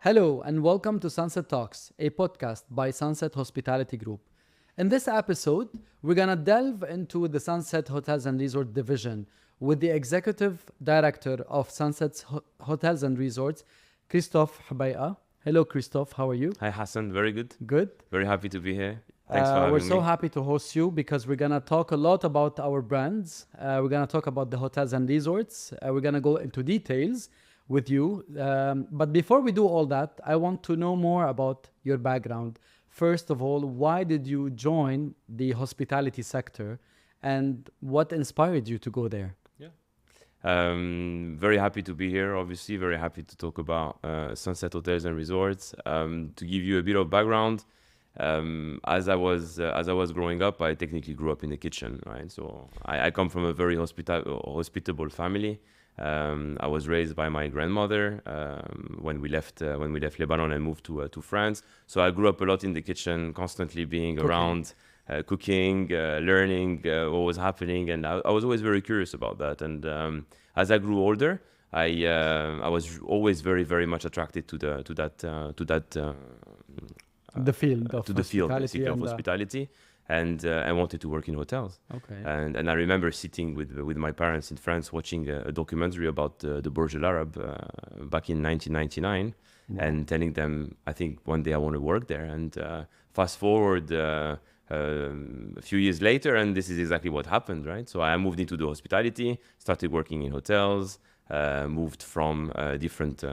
Hello and welcome to Sunset Talks, a podcast by Sunset Hospitality Group. In this episode, we're gonna delve into the Sunset Hotels and Resort division with the Executive Director of Sunset Hotels and Resorts, Christophe Hobeika. Hello, Christophe. How are you? Hi, Hassan. Very good. Good. Very happy to be here. Thanks for having We're me. so happy to host you because we're gonna talk a lot about our brands. We're gonna talk about the hotels and resorts. We're gonna go into details with you. But before we do all that, I want to know more about your background. First of all, why did you join the hospitality sector and what inspired you to go there? Very happy to be here. Obviously, very happy to talk about Sunset Hotels and Resorts. To give you a bit of background, as I was growing up, I technically grew up in the kitchen, right? So I come from a very hospitable family. I was raised by my grandmother when we left Lebanon and moved to France. So I grew up a lot in the kitchen, constantly being around, cooking, learning what was happening, and I was always very curious about that. And as I grew older, I was always very, very much attracted to The field of the field hospitality basically of hospitality. And I wanted to work in hotels. Okay. And I remember sitting with my parents in France watching a documentary about the Burj Al Arab back in 1999, and telling them, I think one day I want to work there. And fast forward a few years later, and this is exactly what happened, right? So I moved into the hospitality, started working in hotels, moved from different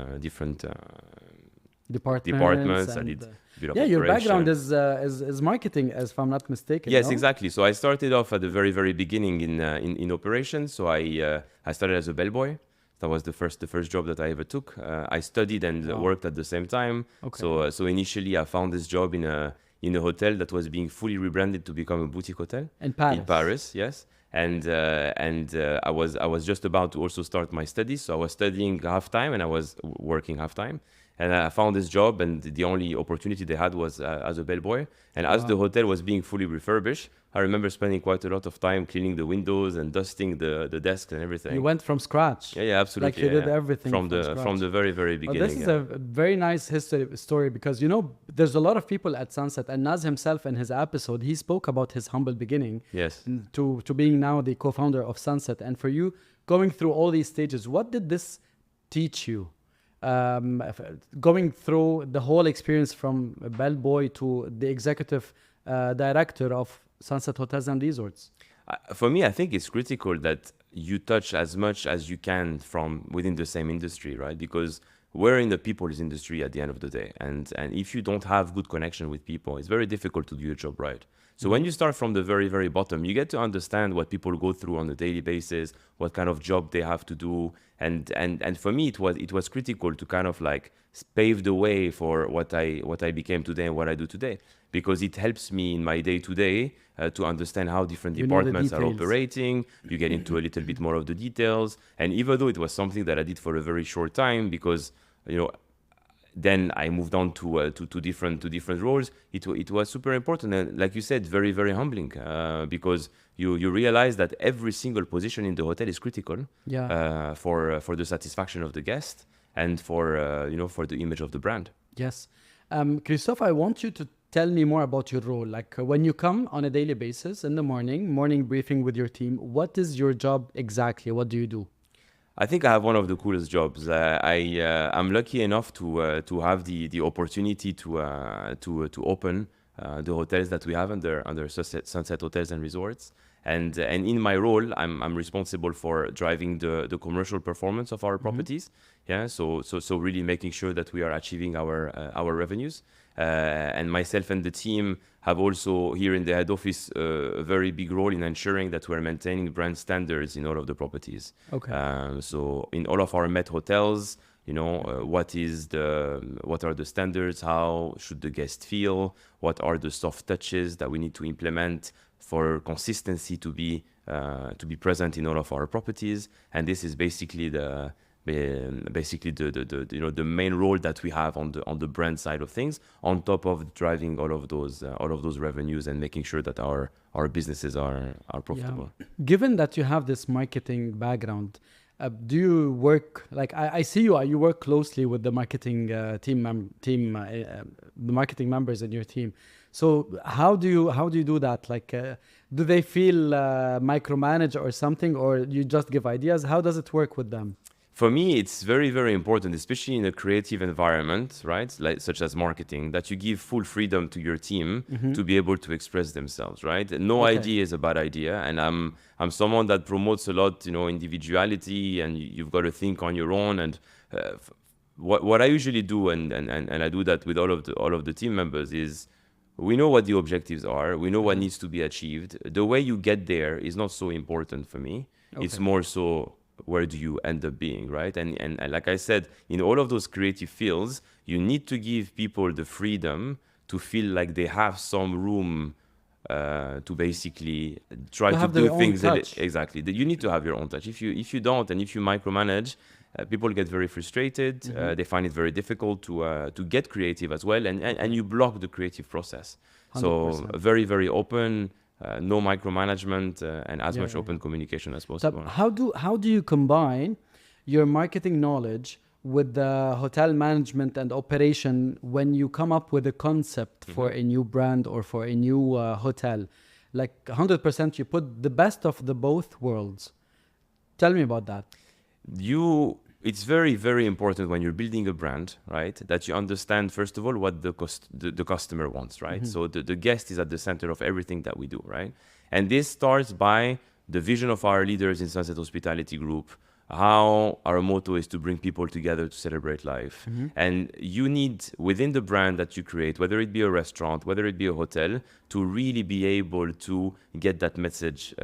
departments. I did a bit of your background operation. is marketing, if I'm not mistaken. Yes, no? exactly. So I started off at the very, very beginning in operations. So I started as a bellboy. That was the first job that I ever took. I studied and worked at the same time. Okay. So initially I found this job in a hotel that was being fully rebranded to become a boutique hotel In Paris. in Paris. Yes. And I was just about to also start my studies. So I was studying half time and I was working half time. And I found this job, and the only opportunity they had was as a bellboy. And as the hotel was being fully refurbished, I remember spending quite a lot of time cleaning the windows and dusting the desks and everything. You went from scratch. Yeah, absolutely. Like you did everything from scratch. the very, very Well, beginning. this is a very nice story because, there's a lot of people at Sunset, and Naz himself in his episode, he spoke about his humble beginning Yes. to being now the co-founder of Sunset. And for you, going through all these stages, what did this teach you? Going through the whole experience from a bellboy to the executive director of Sunset Hotels and Resorts. For me, I think it's critical that you touch as much as you can from within the same industry, right? Because we're in the people's industry at the end of the day. And if you don't have good connection with people, it's very difficult to do your job right. So when you start from the very, very bottom, you get to understand what people go through on a daily basis, what kind of job they have to do. And for me, it was critical to kind of like pave the way for what I became today and what I do today, because it helps me in my day-to-day to understand how different departments are operating. You get into a little bit more of the details. And even though it was something that I did for a very short time, because, then I moved on to different roles. It was super important, and like you said, very, very humbling, because you realize that every single position in the hotel is critical for the satisfaction of the guest and for the image of the brand. Yes. Christophe, I want you to tell me more about your role. Like when you come on a daily basis in the morning briefing with your team, what is your job exactly? What do you do? I think I have one of the coolest jobs. I'm lucky enough to have the opportunity to open the hotels that we have under Sunset Hotels and Resorts. And in my role, I'm responsible for driving the commercial performance of our properties. Yeah, so really making sure that we are achieving our revenues. And myself and the team have also here in the head office a very big role in ensuring that we're maintaining brand standards in all of the properties. Okay. So in all of our METT hotels, what are the standards? How should the guest feel? What are the soft touches that we need to implement for consistency to be present in all of our properties? And this is basically the main role that we have on the brand side of things, on top of driving all of those revenues and making sure that our businesses are profitable. Yeah. Given that you have this marketing background, Do you work like I see you? You work closely with the marketing the marketing members in your team. So how do you do that? Like, do they feel micromanaged or something, or you just give ideas? How does it work with them? For me, it's very, very important, especially in a creative environment, right? Like such as marketing, that you give full freedom to your team to be able to express themselves, right? No Okay. idea is a bad idea, and I'm someone that promotes a lot, individuality, and you've got to think on your own. And what I usually do, and I do that with all of the team members, is we know what the objectives are, we know what needs to be achieved. The way you get there is not so important for me. It's Okay. more so where do you end up being, right? And like I said, in all of those creative fields, you need to give people the freedom to feel like they have some room to basically try To to have do their own things touch. exactly. You need to have your own touch. If you don't, and if you micromanage, people get very frustrated. They find it very difficult to get creative as well, and you block the creative process. So 100%. very, very open, no micromanagement, and as Yeah, much yeah, yeah. open communication as So possible. how do you combine your marketing knowledge with the hotel management and operation when you come up with a concept for a new brand or for a new hotel? Like 100%, you put the best of the both worlds. Tell me about that. It's very, very important when you're building a brand, right, that you understand first of all what the customer wants, right? So the guest is at the center of everything that we do, right? And this starts by the vision of our leaders in Sunset Hospitality Group, how our motto is to bring people together to celebrate life. And you need, within the brand that you create, whether it be a restaurant, whether it be a hotel, to really be able to get that message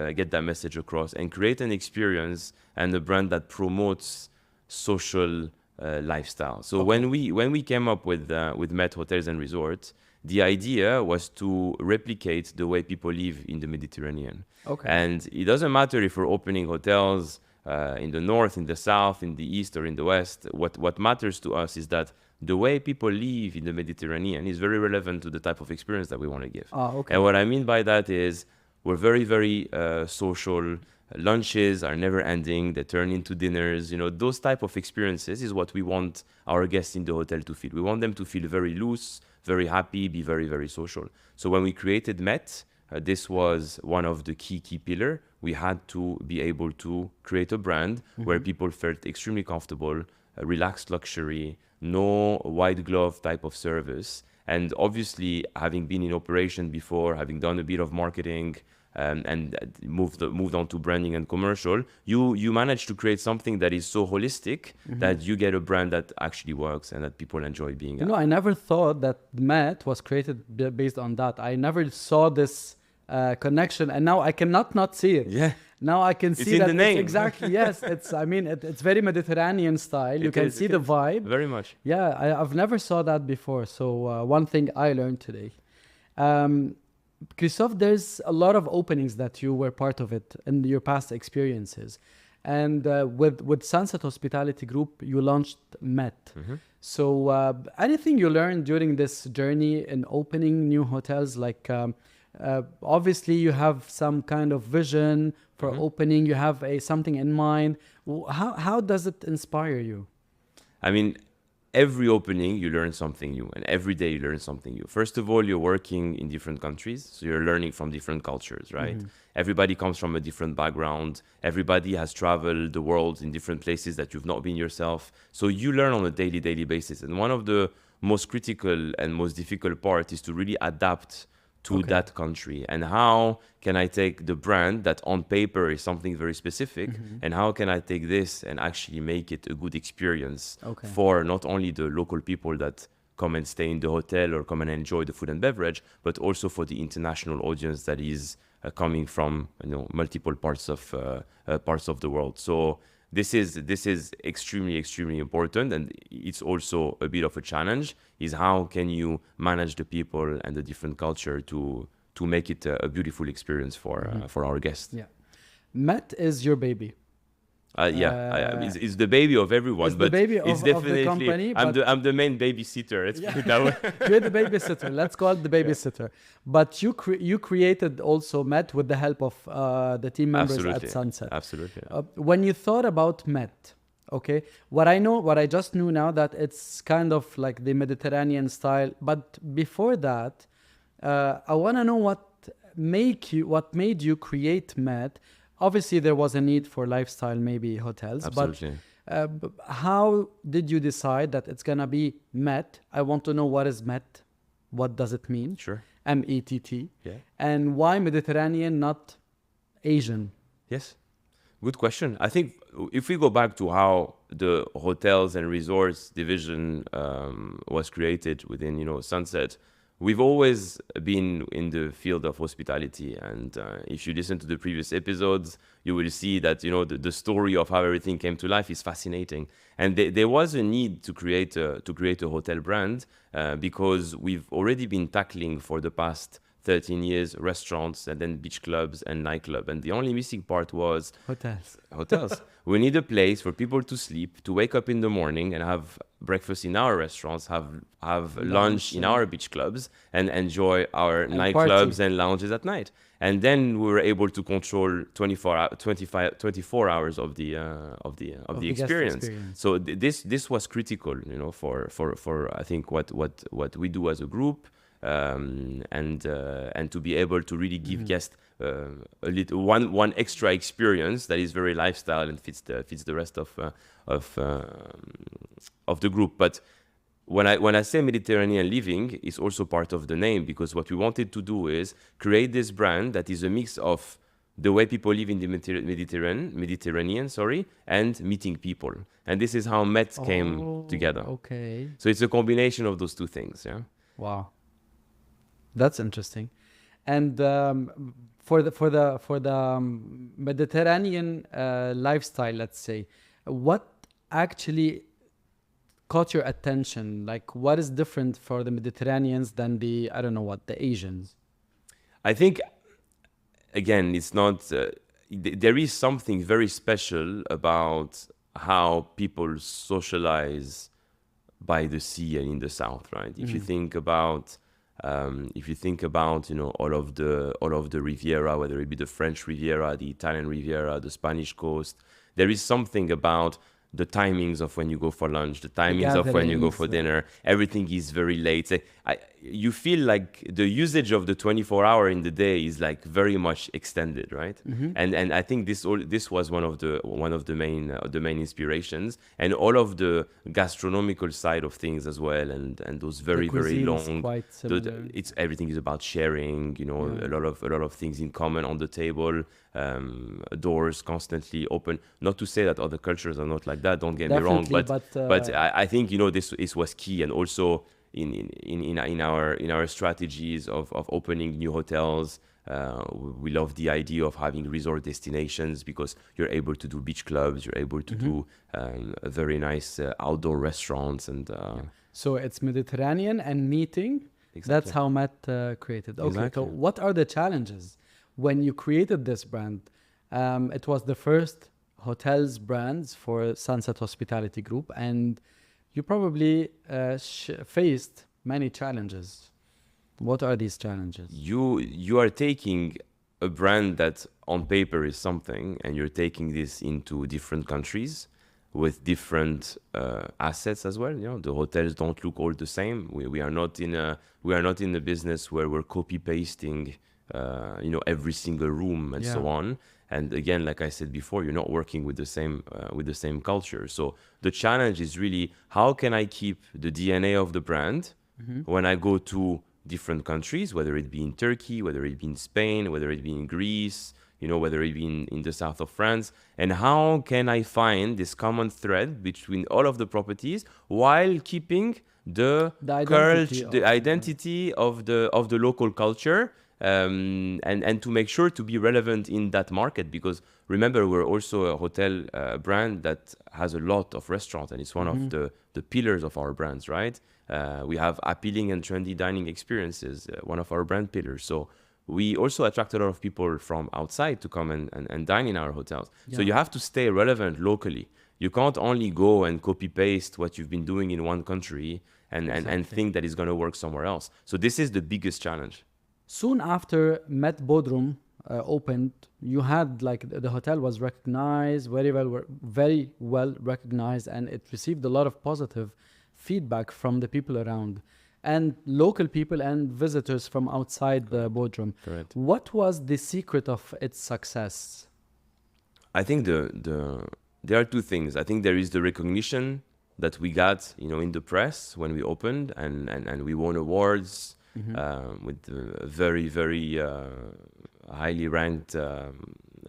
across and create an experience and a brand that promotes social lifestyle. So Okay. when we came up with METT Hotels and Resorts, the idea was to replicate the way people live in the Mediterranean. Okay. And it doesn't matter if we're opening hotels in the north, in the south, in the east, or in the west. What matters to us is that the way people live in the Mediterranean is very relevant to the type of experience that we want to give. Okay. And what I mean by that is we're very, very social. Lunches are never ending. They turn into dinners. Those type of experiences is what we want our guests in the hotel to feel. We want them to feel very loose, very happy, be very, very social. So when we created METT, this was one of the key pillar. We had to be able to create a brand where people felt extremely comfortable, relaxed luxury, no white glove type of service. And obviously, having been in operation before, having done a bit of marketing, and moved on to branding and commercial, you manage to create something that is so holistic that you get a brand that actually works and that people enjoy being at. I never thought that MET was created based on that. I never saw this connection, and now I cannot not see it. Yeah. Now I can see in that the name. it's exactly, yes. It's very Mediterranean style. You It can is, see it the is. vibe. Very much. Yeah, I've never saw that before. So one thing I learned today. Christophe, there's a lot of openings that you were part of it in your past experiences. And with Sunset Hospitality Group, you launched MET. So anything you learned during this journey in opening new hotels, like obviously you have some kind of vision for opening, you have something in mind. How does it inspire you? I mean, every opening you learn something new, and every day you learn something new. First of all, you're working in different countries, so you're learning from different cultures, right? Everybody comes from a different background. Everybody has traveled the world in different places that you've not been yourself. So you learn on a daily basis. And one of the most critical and most difficult part is to really adapt to that country. And how can I take the brand that on paper is something very specific, and how can I take this and actually make it a good experience for not only the local people that come and stay in the hotel or come and enjoy the food and beverage, but also for the international audience that is coming from multiple parts of the world. So this is extremely important, and it's also a bit of a challenge, is how can you manage the people and the different culture to make it a beautiful experience for our guests. Yeah. MET is your baby. It's the baby of everyone, It's the but baby it's of the definitely company, I'm the main babysitter. Let's put it that way. you're the babysitter. Let's call it the babysitter. But you created also METT with the help of the team members at Absolutely, Sunset. absolutely. When you thought about METT, okay, what I just knew now that it's kind of like the Mediterranean style. But before that, I want to know what made you create METT. Obviously, there was a need for lifestyle, maybe hotels, Absolutely. but how did you decide that it's gonna be METT? I want to know what is METT, what does it mean? Sure. METT, Yeah. and why Mediterranean, not Asian? Yes. Good question. I think if we go back to how the hotels and resorts division was created within, Sunset, we've always been in the field of hospitality. And if you listen to the previous episodes, you will see that, the story of how everything came to life is fascinating. And there was a need to create a hotel brand because we've already been tackling for the past 13 years restaurants and then beach clubs and nightclub, and the only missing part was hotels. We need a place for people to sleep, to wake up in the morning and have breakfast in our restaurants, have lunch in our beach clubs, and enjoy our nightclubs and lounges at night. And then we were able to control 24 hours of the experience. So this was critical, for I think what we do as a group. And to be able to really give guests a little one extra experience that is very lifestyle and fits the rest of the group. But when I say Mediterranean living, it's also part of the name, because what we wanted to do is create this brand that is a mix of the way people live in the Mediterranean, and meeting people. And this is how METT came together. Okay. So it's a combination of those two things. Yeah. Wow. That's interesting. And for the Mediterranean lifestyle, let's say, what actually caught your attention? Like, what is different for the Mediterraneans than the Asians? I think, again, it's not. There is something very special about how people socialize by the sea and in the south, right? If you think about all of the Riviera, whether it be the French Riviera, the Italian Riviera, the Spanish coast, there is something about the timings of when you go for lunch, the timings of when you go for dinner. Everything is very late. You feel like the usage of the 24-hour in the day is like very much extended, right? And I think this was one of the main inspirations, and all of the gastronomical side of things as well, and those very long. Everything is about sharing. A lot of things in common on the table. Doors constantly open. Not to say that other cultures are not like that. Don't get me wrong, but I think this was key, and also in our strategies of opening new hotels. We love the idea of having resort destinations, because you're able to do beach clubs, you're able to do very nice outdoor restaurants, and so it's Mediterranean and meeting. Exactly. That's how METT created. Okay, exactly. So what are the challenges when you created this brand? It was the first hotels brands for Sunset Hospitality Group, and you probably faced many challenges. What are these challenges? You are taking a brand that on paper is something, and you're taking this into different countries with different assets as well. The hotels don't look all the same. We are not in a business where we're copy pasting every single room and so on. And again, like I said before, you're not working with the same culture. So the challenge is really, how can I keep the DNA of the brand when I go to different countries, whether it be in Turkey, whether it be in Spain, whether it be in Greece, whether it be in the south of France, and how can I find this common thread between all of the properties while keeping the identity of the local culture, and to make sure to be relevant in that market, because remember, we're also a hotel brand that has a lot of restaurants, and it's one of the pillars of our brands, right? We have appealing and trendy dining experiences, one of our brand pillars. So we also attract a lot of people from outside to come and dine in our hotels. So Yeah. you have to stay relevant locally. You can't only go and copy paste what you've been doing in one country and Exactly. think that it's going to work somewhere else. So this is the biggest challenge. Soon after METT Bodrum opened, you had like the hotel was recognized very well recognized, and it received a lot of positive feedback from the people around, and local people and visitors from outside the Bodrum. Correct. What was the secret of its success? I think there are two things. I think there is the recognition that we got, in the press when we opened, and we won awards with very, very highly ranked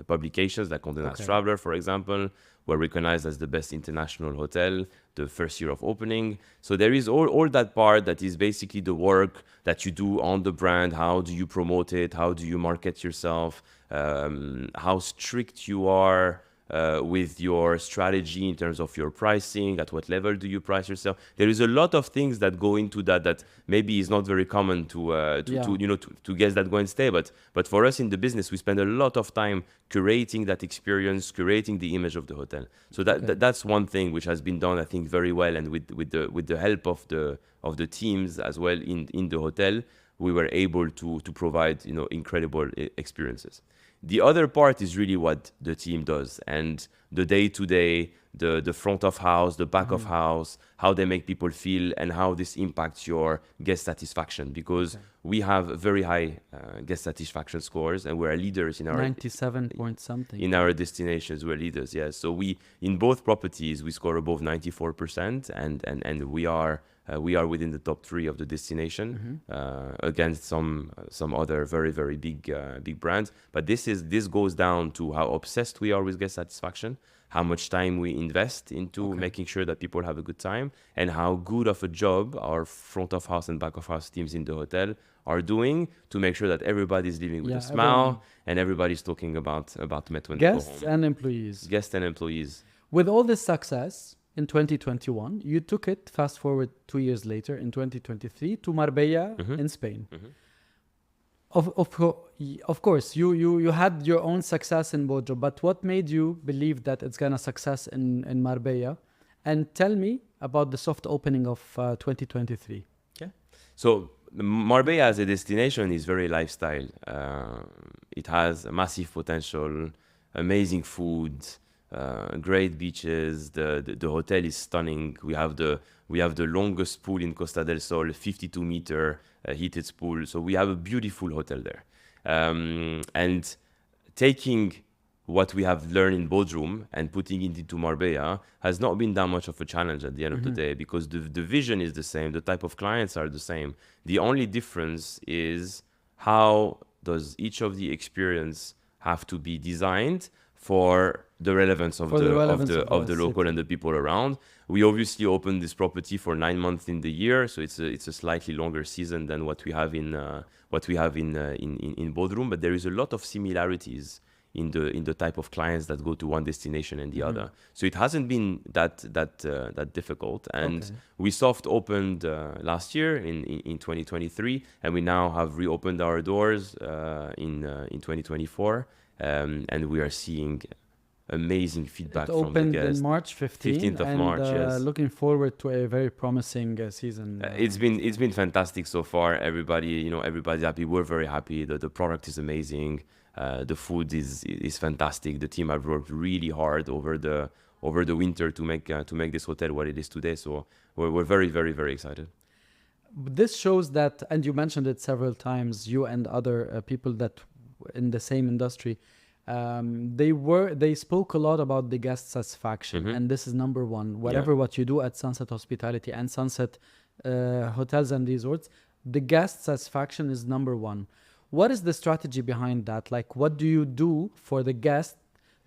publications like Condé Nast Okay. Traveler, for example, were recognized as the best international hotel the first year of opening. So there is all that part that is basically the work that you do on the brand. How do you promote it? How do you market yourself? How strict you are with your strategy in terms of your pricing, at what level do you price yourself? There is a lot of things that go into that maybe is not very common to guests that go and stay. But for us in the business, we spend a lot of time curating that experience, curating the image of the hotel. So that's one thing which has been done, I think, very well, and with the help of the teams as well in the hotel, we were able to provide incredible experiences. The other part is really what the team does, and the day-to-day, the front of house, the back of house, how they make people feel, and how this impacts your guest satisfaction. Because we have very high guest satisfaction scores, and we're leaders in our 97 point something. in our destinations. We're leaders, yes. So we in both properties we score above 94%, and we are within the top 3 of the destination against some other very, very big brands. But this goes down to how obsessed we are with guest satisfaction, how much time we invest into making sure that people have a good time, and how good of a job our front of house and back of house teams in the hotel are doing to make sure that everybody's leaving with a smile, everyone. and everybody's talking about METT when Guests they go home. and employees. Guests and employees. With all this success in 2021, you took it, fast forward 2 years later, in 2023, to Marbella in Spain. Of course, you had your own success in Bodrum, but what made you believe that it's gonna success in Marbella? And tell me about the soft opening of 2023. Okay. So Marbella as a destination is very lifestyle. It has a massive potential, amazing food, great beaches. The hotel is stunning. We have the longest pool in Costa del Sol, 52-meter heated pool. So we have a beautiful hotel there. And taking what we have learned in Bodrum and putting it into Marbella has not been that much of a challenge at the end of the day, because the vision is the same, the type of clients are the same. The only difference is how does each of the experience have to be designed for the relevance of the local and the people around. We obviously opened this property for 9 months in the year, so it's a slightly longer season than what we have in Bodrum. But there is a lot of similarities in the type of clients that go to one destination and the other. So it hasn't been that difficult. And we soft opened last year in 2023, and we now have reopened our doors in 2024. And we are seeing amazing feedback from the guests. It opened in March 15th of March, yes. Looking forward to a very promising season. It's been fantastic so far. Everybody's happy. We're very happy. The product is amazing. The food is fantastic. The team have worked really hard over the winter to make this hotel what it is today. So we're very, very, very excited. This shows that, and you mentioned it several times, you and other people that in the same industry, they spoke a lot about the guest satisfaction, and this is number one. What you do at Sunset Hospitality and Sunset Hotels and Resorts, the guest satisfaction is number one. What is the strategy behind that? Like, what do you do for the guest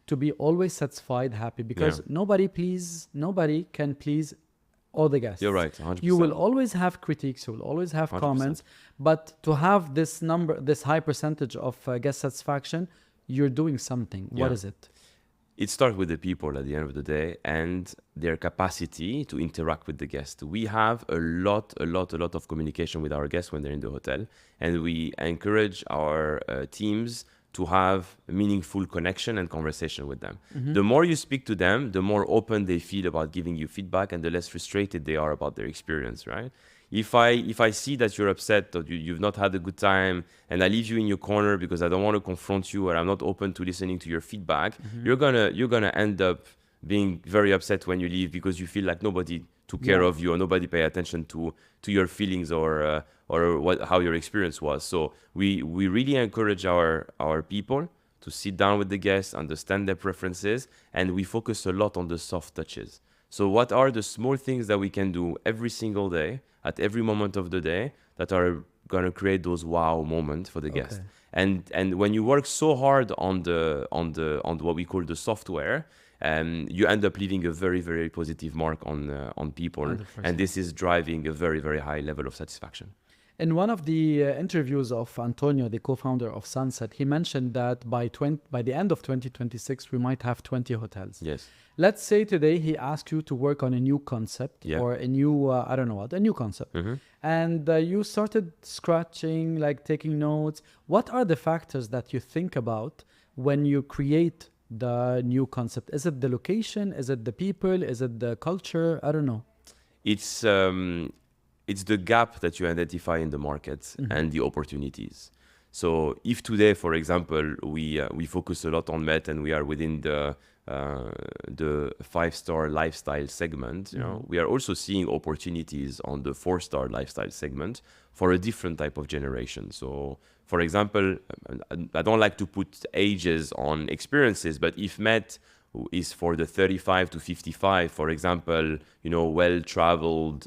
to be always satisfied, happy? Because nobody can please all the guests. You're right, 100%. You will always have critiques, you will always have 100%. comments, but to have this high percentage of guest satisfaction, you're doing something. What is it? It starts with the people at the end of the day and their capacity to interact with the guest. We have a lot of communication with our guests when they're in the hotel, and we encourage our teams to have meaningful connection and conversation with them. The more you speak to them, the more open they feel about giving you feedback, and the less frustrated they are about their experience, right? If I see that you're upset or you've not had a good time, and I leave you in your corner because I don't want to confront you or I'm not open to listening to your feedback, you're gonna end up being very upset when you leave because you feel like nobody took care of you or nobody pay attention to your feelings or how your experience was. So we really encourage our people to sit down with the guests, understand their preferences, and we focus a lot on the soft touches. So what are the small things that we can do every single day, at every moment of the day, that are going to create those wow moments for the guest? And when you work so hard on what we call the software, you end up leaving a very, very positive mark on people. 100%. And this is driving a very, very high level of satisfaction. In one of the interviews of Antonio, the co-founder of Sunset, he mentioned that by the end of 2026, we might have 20 hotels. Yes. Let's say today he asked you to work on a new concept or a new, I don't know what, a new concept. And you started scratching, like taking notes. What are the factors that you think about when you create the new concept? Is it the location? Is it the people? Is it the culture? I don't know. It's the gap that you identify in the market and the opportunities. So if today, for example, we focus a lot on METT and we are within the 5-star lifestyle segment, you know, we are also seeing opportunities on the 4-star lifestyle segment for a different type of generation. So, for example, I don't like to put ages on experiences, but if METT is for the 35 to 55, for example, you know, well-traveled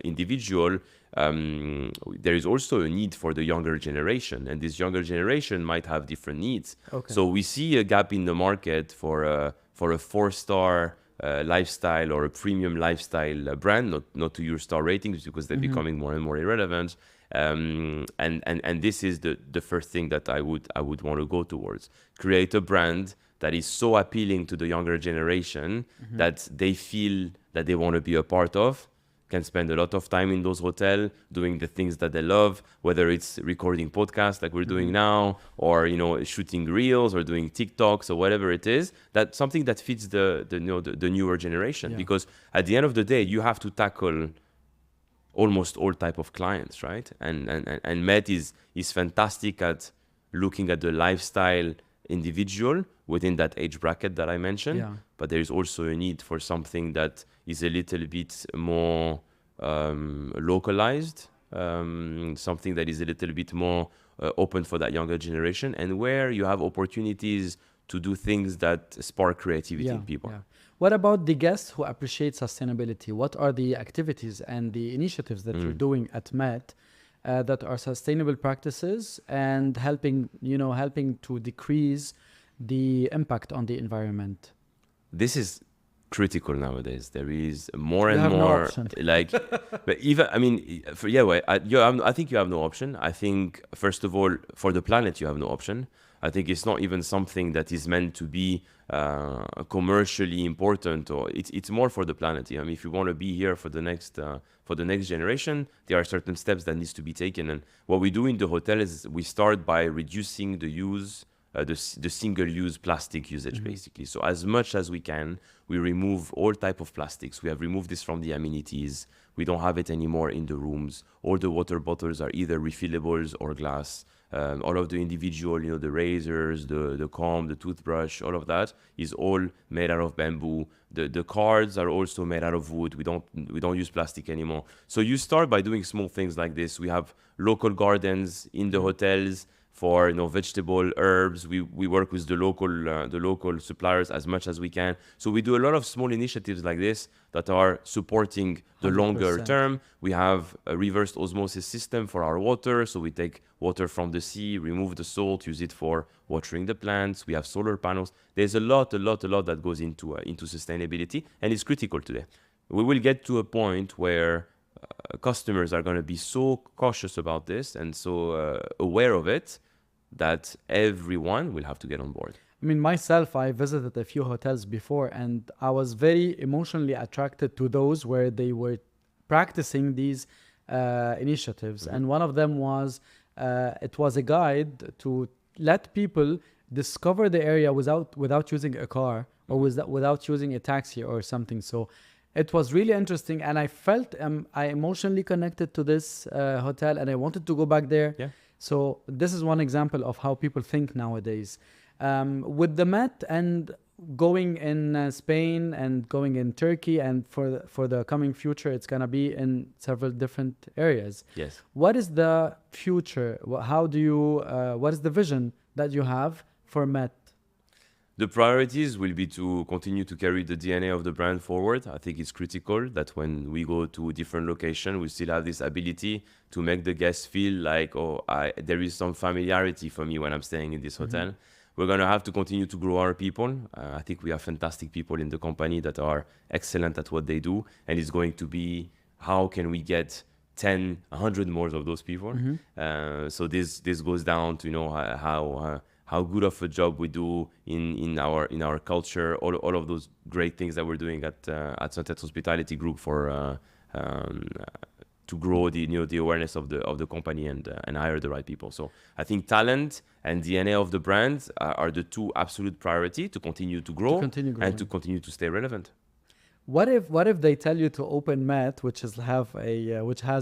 individual, there is also a need for the younger generation, and this younger generation might have different needs. So we see a gap in the market for a 4-star lifestyle or a premium lifestyle brand, not to your star ratings because they're becoming more and more irrelevant. And this is the first thing that I would want to go towards. Create a brand that is so appealing to the younger generation that they feel that they want to be a part of, can spend a lot of time in those hotels doing the things that they love, whether it's recording podcasts like we're doing now, or, you know, shooting reels or doing TikToks or whatever it is. That's something that fits the newer generation. Because at the end of the day, you have to tackle almost all type of clients, right? And METT is fantastic at looking at the lifestyle individual within that age bracket that I mentioned, but there is also a need for something that is a little bit more localized, something that is a little bit more open for that younger generation, and where you have opportunities to do things that spark creativity in people. What about the guests who appreciate sustainability? What are the activities and the initiatives that you're doing at METT that are sustainable practices and helping to decrease the impact on the environment? This is critical nowadays. There is more You and have no more option. like, but even I mean, I think you have no option. I think first of all, for the planet, you have no option. I think it's not even something that is meant to be commercially important, or it's more for the planet. I mean, if you want to be here for the next generation, there are certain steps that needs to be taken. And what we do in the hotel is we start by reducing the use. The single-use plastic usage, basically. So as much as we can, we remove all type of plastics. We have removed this from the amenities. We don't have it anymore in the rooms. All the water bottles are either refillables or glass. All of the individual, the razors, the comb, the toothbrush, all of that is all made out of bamboo. The cards are also made out of wood. We don't use plastic anymore. So you start by doing small things like this. We have local gardens in the hotels for vegetable, herbs. We work with the local suppliers as much as we can. So we do a lot of small initiatives like this that are supporting the 100%. longer term. We have a reversed osmosis system for our water. So we take water from the sea, remove the salt, use it for watering the plants. We have solar panels. There's a lot that goes into sustainability, and it's critical today. We will get to a point where customers are going to be so cautious about this and so aware of it that everyone will have to get on board. I mean, myself, I visited a few hotels before, and I was very emotionally attracted to those where they were practicing these initiatives. And one of them was it was a guide to let people discover the area without using a car or without using a taxi or something. So it was really interesting, and I felt I emotionally connected to this hotel, and I wanted to go back there. Yeah. So this is one example of how people think nowadays. With the METT and going in Spain and going in Turkey, and for the coming future, it's gonna be in several different areas. Yes. What is the future? How do you? What is the vision that you have for METT? The priorities will be to continue to carry the DNA of the brand forward. I think it's critical that when we go to a different location, we still have this ability to make the guests feel like, there is some familiarity for me when I'm staying in this hotel. We're going to have to continue to grow our people. I think we have fantastic people in the company that are excellent at what they do. And it's going to be, how can we get 10, 100 more of those people? So this goes down to, how good of a job we do in our culture, all of those great things that we're doing at Sunset Hospitality Group for to grow the awareness of the company and hire the right people. So I think talent and DNA of the brand are the two absolute priority to continue to grow and to continue to stay relevant. What if they tell you to open METT, which has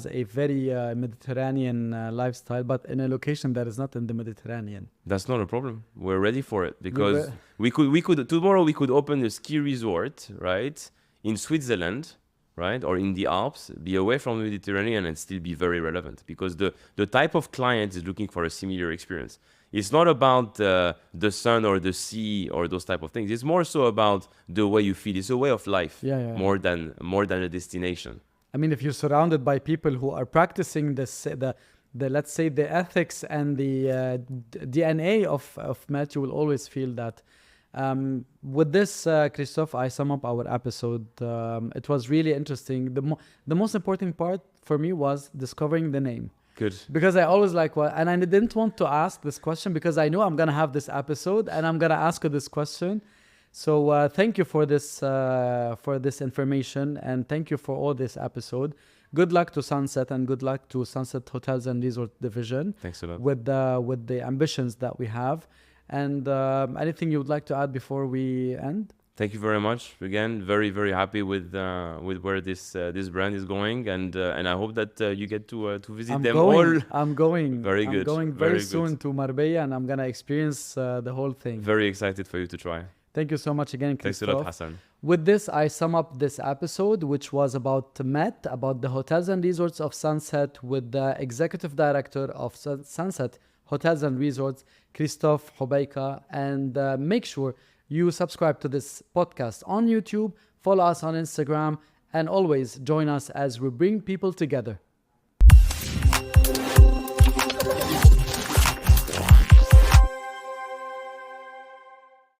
a very Mediterranean lifestyle, but in a location that is not in the Mediterranean? That's not a problem. We're ready for it, because we could tomorrow we could open a ski resort, right, in Switzerland, right, or in the Alps, be away from the Mediterranean and still be very relevant, because the type of client is looking for a similar experience. It's not about the sun or the sea or those type of things. It's more so about the way you feel. It's a way of life, more than a destination. I mean, if you're surrounded by people who are practicing the let's say the ethics and the DNA of METT, you will always feel that. With this, Christophe, I sum up our episode. It was really interesting. The most important part for me was discovering the name. Good. Because I always and I didn't want to ask this question because I knew I'm going to have this episode and I'm going to ask you this question. So thank you for this information, and thank you for all this episode. Good luck to Sunset, and good luck to Sunset Hotels and Resort Division. Thanks a lot. With the ambitions that we have. And anything you would like to add before we end? Thank you very much. Again, very, very happy with where this brand is going, and I hope that you get to visit them all. I'm going. Very good. I'm going very soon to Marbella, and I'm gonna experience the whole thing. Very excited for you to try. Thank you so much again, Christophe. Thanks a lot, Hassan. With this, I sum up this episode, which was about METT, about the hotels and resorts of Sunset, with the executive director of Sunset Hotels and Resorts, Christophe Hobeika. And make sure you subscribe to this podcast on YouTube, follow us on Instagram, and always join us as we bring people together.